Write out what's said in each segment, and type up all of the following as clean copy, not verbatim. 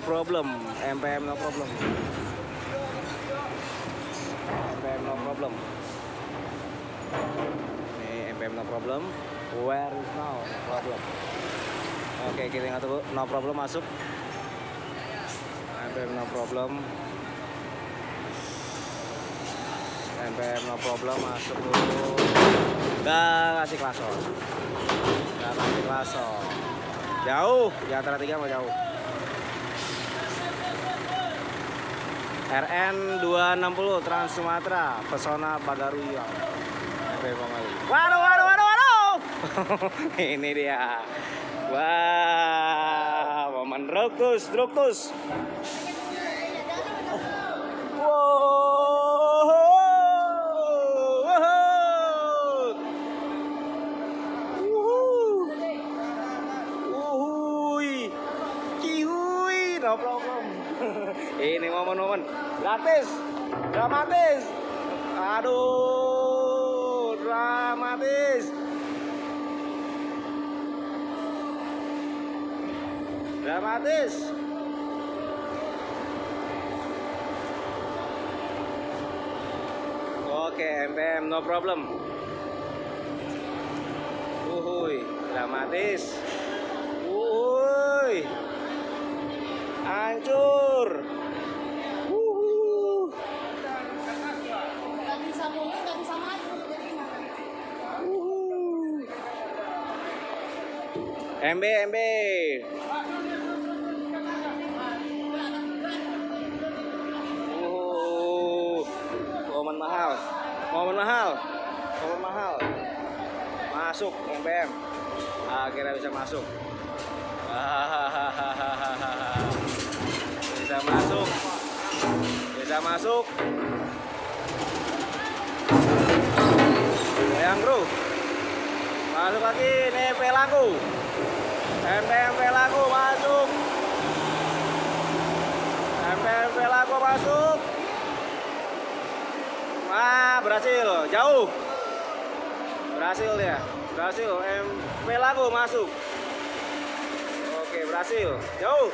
problem. MPM no problem. MPM no problem. Ini MPM no problem. Where is now no problem. Oke, kita nggak tahu. No problem masuk. MPM no problem. MPM no problem masuk dulu. Gak kasih klason. Gak kasih klason. Jauh di antara 3 mau jauh. RN 260 Trans Sumatera Pesona Bagaruya. Waduh. Ini dia. Wah, momen druktus. No problem. Ini momen-momen gratis, dramatis. Aduh, dramatis. Oke, MPM no problem. Dramatis. Hancur. MB. Momen mahal. Masuk MPM. Akhirnya bisa masuk. Bisa masuk. Sayang bro. Masuk lagi, ini pelaku. MPM pelaku masuk. Wah, berhasil. Jauh. Berhasil dia. Pelaku masuk. Oke, berhasil. Jauh.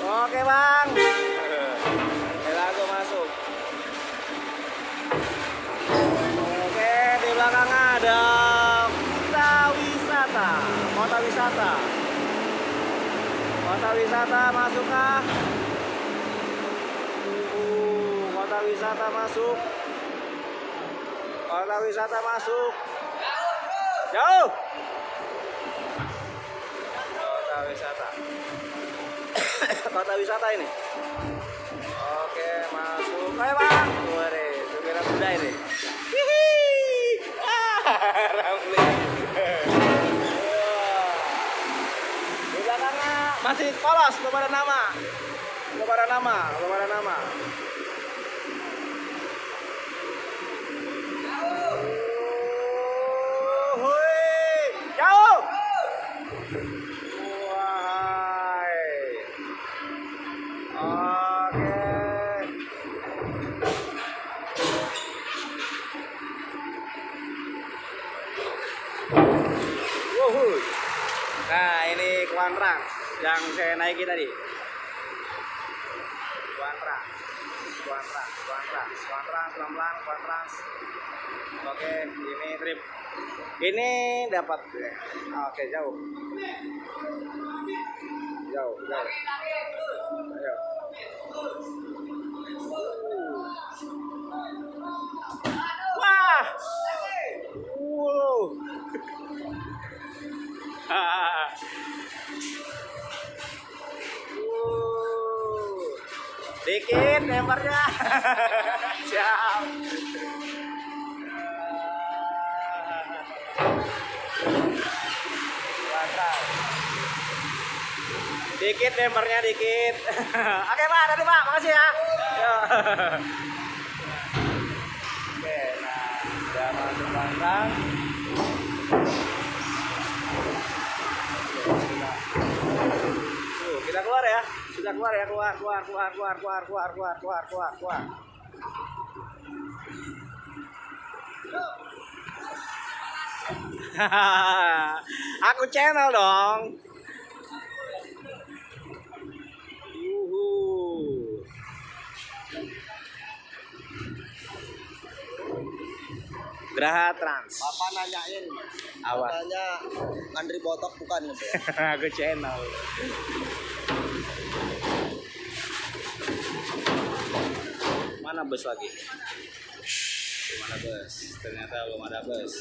Oke, Bang. Pelaku masuk. Oke, di belakang ada Kota wisata masuk kah? Kota wisata masuk. Jauh. Kota wisata ini. Oke, masuk. Ayo Bang. Waduh, supirnya muda ini. Di belakangnya masih polos, belum ada nama. Jauh. Nah, ini Kuantrans yang saya naiki tadi. Kuantrans, pelan-pelan, Kuantrans. Oke, ini trip. Ini dapat. Oke, jauh. Ayo. Wah. Dikit lemparnya. Siap. Dikit lemparnya dikit. Oke Pak, tadi Pak, makasih ya. Oke, nah udah masuk pantang. Kita keluar ya. Sudah keluar ya, keluar. Aku channel dong. Graha Trans. Bapak nanyain, Apa? katanya Andri Botok bukan gitu. Aku channel. Mana bus lagi? Belum ada bus. Ternyata belum ada bus.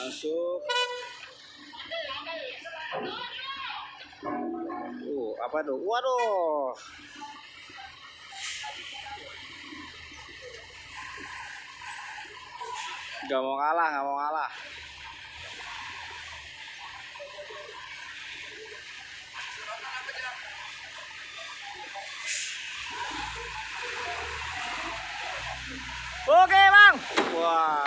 Masuk. Apa tuh? Waduh. Gak mau kalah, gak mau kalah. Oke bang. Wah.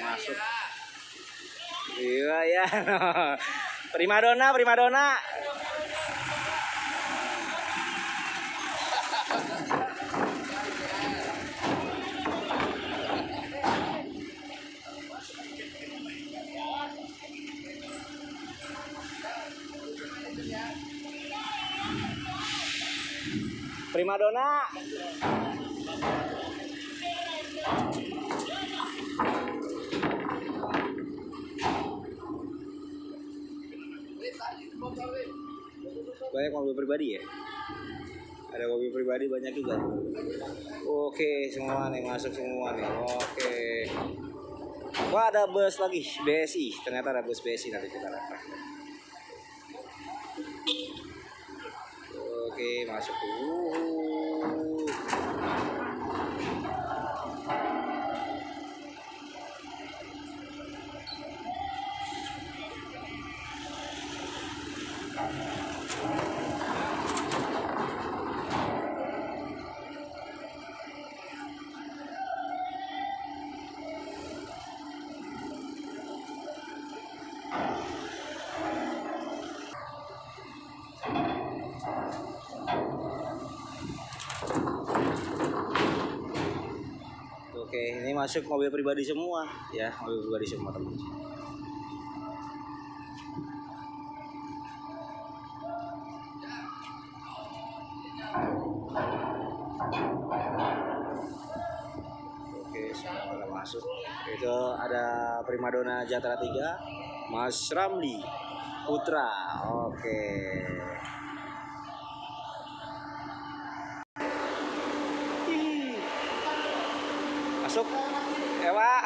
Masuk. Iya ya. Primadona, primadona. Primadona. Banyak mobil pribadi ya? Ada mobil pribadi banyak juga. Oke, semua nih masuk semua nih. Oke. Wah, ada bus lagi BSI. Ternyata ada bus BSI nanti kita lihat. Oke, masuk dulu. Oke, ini masuk mobil pribadi semua ya, mobil pribadi semua teman. Oke, semua masuk. Itu ada Primadona Jatra 3, Mas Ramli Putra. Oke. Masuk ya Pak.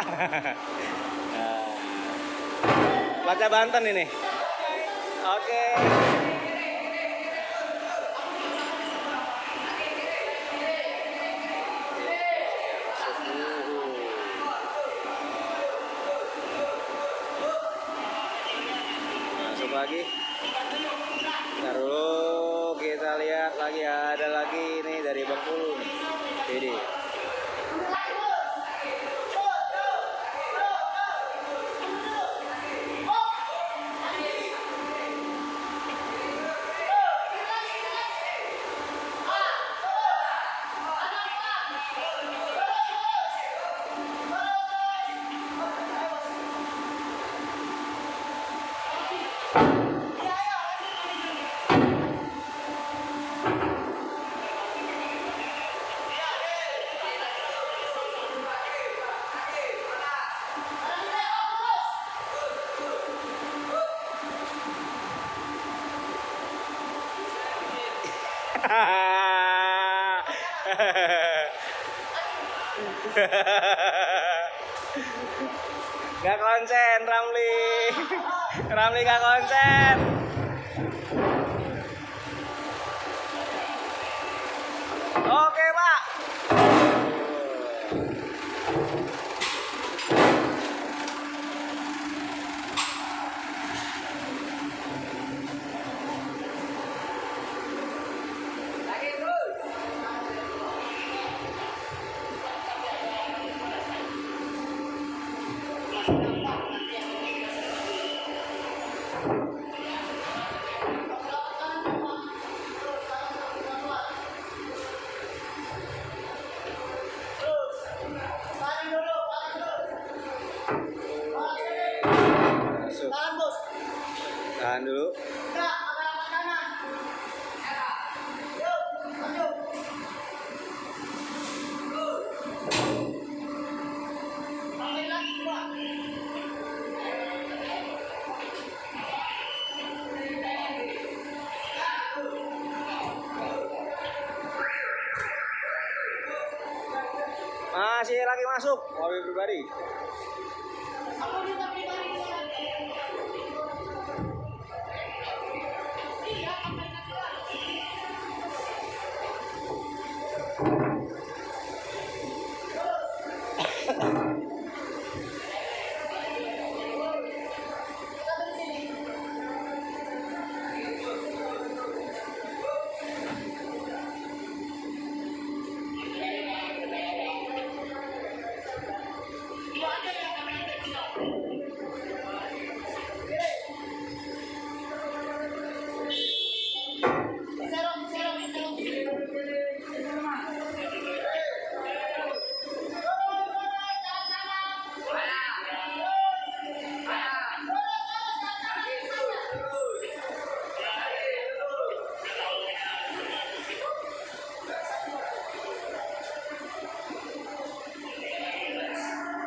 Platnya Banten ini. Oke. Masuk lagi. Taruh kita lihat lagi, ada lagi nih dari Bengkulu nih. Jadi Gak konsen Ramli. Ramli gak konsen. Oke, Pak. Masuk. Tahan bos. Tahan dulu. Enggak, agak kanan. Yuk, maju. Ambil lagi Pak. Masih lagi masuk mobil pribadi. Aku minta pribadi.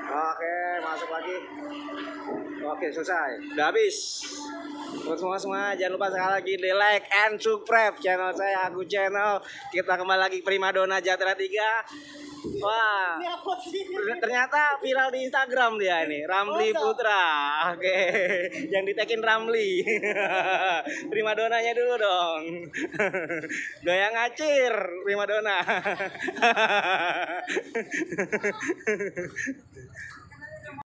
Oke, masuk lagi. Oke, selesai. Udah habis. Buat semua jangan lupa sekali lagi di like and subscribe channel saya, Aku Channel. Kita kembali lagi Primadona Jatra 3. Wah, Ini apa sih? ternyata viral di Instagram dia ini, Ramli Masa? Putra. Oke, yang ditekin Ramli. Primadonanya dulu dong. Gaya ngacir Primadona.